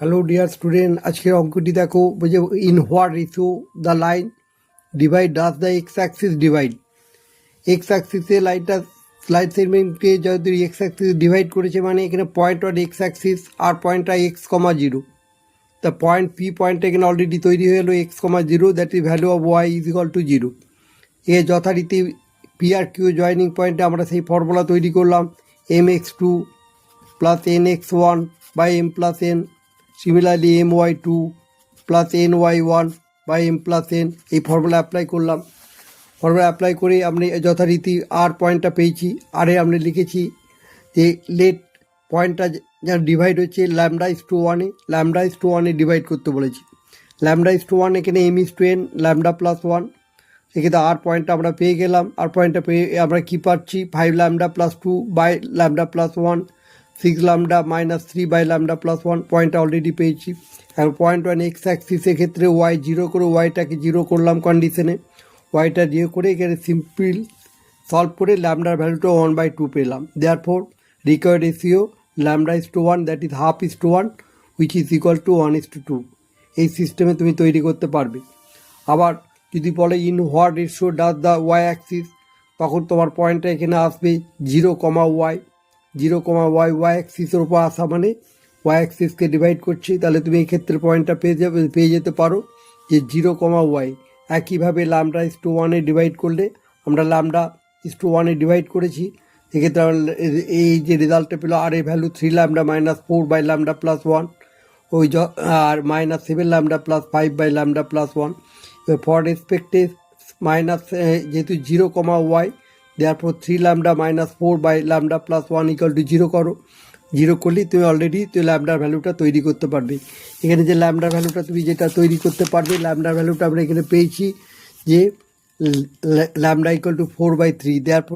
Hello dear student, আজকের অঙ্কটি দেখো। বলছে in what ratio the line divide does the x axis divide. X অ্যাক্সিসে লাইনটা স্লাইড সেগমেন্টকে যদি এক্স অ্যাক্সিস ডিভাইড করেছে, মানে এখানে পয়েন্ট অন এক্স অ্যাক্সিস আর পয়েন্টটা x comma zero. The point P পয়েন্টটা এখানে অলরেডি তৈরি হয়ে গেলো x comma zero, that is value of y is equal to zero. এ যথারীতি পি আর কিউ জয়নিং পয়েন্টে আমরা সেই ফর্মুলা তৈরি করলাম, M X two plus N X one by M plus N. Similarly M Y two plus N Y one by M plus N. এই formula apply করলাম। Formula apply করে আমরা যথারীতি আর পয়েন্টটা পেয়েছি। আরে আমরা লিখেছি যে লেট পয়েন্টটা যেন ডিভাইড হচ্ছে ল্যামডা ইস টু ওয়ানে, ল্যামডা ইস টু ওয়ানে ডিভাইড করতে বলেছি। ল্যামডা ইস টু ওয়ান এখানে m is to n lambda plus one. সেক্ষেত্রে আর পয়েন্টটা আমরা পেয়ে গেলাম। আর পয়েন্টটা পেয়ে আমরা কী পাচ্ছি, 5 lambda plus two by lambda plus one, 6 lambda minus 3 by lambda plus one. পয়েন্টটা অলরেডি পেয়েছি। এখন পয়েন্ট ওয়ান এক্স অ্যাক্সিসের ক্ষেত্রে ওয়াই জিরো করে ওয়াইটাকে জিরো করলাম কন্ডিশনে। ওয়াইটা জিরো করে এখানে সিম্পল সলভ করে ল্যামডার ভ্যালুটা 1/2 পেলাম। Therefore required ratio lambda is to one, that is half is to one, which is equal to 1:2। এই সিস্টেমে তুমি তৈরি করতে পারবে। আবার যদি বলে in what ratio does the Y axis, তখন তোমার পয়েন্টটা এখানে আসবে 0, y 0, ওয়াই অ্যাক্সিসের উপর আসা মানে ওয়াই অ্যাক্সিসকে ডিভাইড করছি। তাহলে তুমি এই ক্ষেত্রে পয়েন্টটা পেয়ে যেতে পারো যে 0, y। একইভাবে ল্যামডা ইস টু ওয়ানে ডিভাইড করলে আমরা ল্যামডা ইস টু ওয়ানে ডিভাইড করেছি। সেক্ষেত্রে এই যে রেজাল্টটা পেলো, আর এই value 3 lambda minus 4 by lambda plus one, ওই আর minus 7 lambda plus 5 by lambda plus one. For রেসপেক্টে মাইনাস যেহেতু 0, y, therefore 3 lambda minus 4 by lambda plus one equal to 0 করো। 0 করলেই তুমি অলরেডি তুমি ল্যামডার ভ্যালুটা তৈরি করতে পারবে। এখানে যে ল্যামডার ভ্যালুটা তুমি যেটা তৈরি করতে পারবে, ল্যামডার ভ্যালুটা আমরা এখানে পেয়েছি যে ল্যামডা ইকুয়াল টু 4/3। দেয়ারফর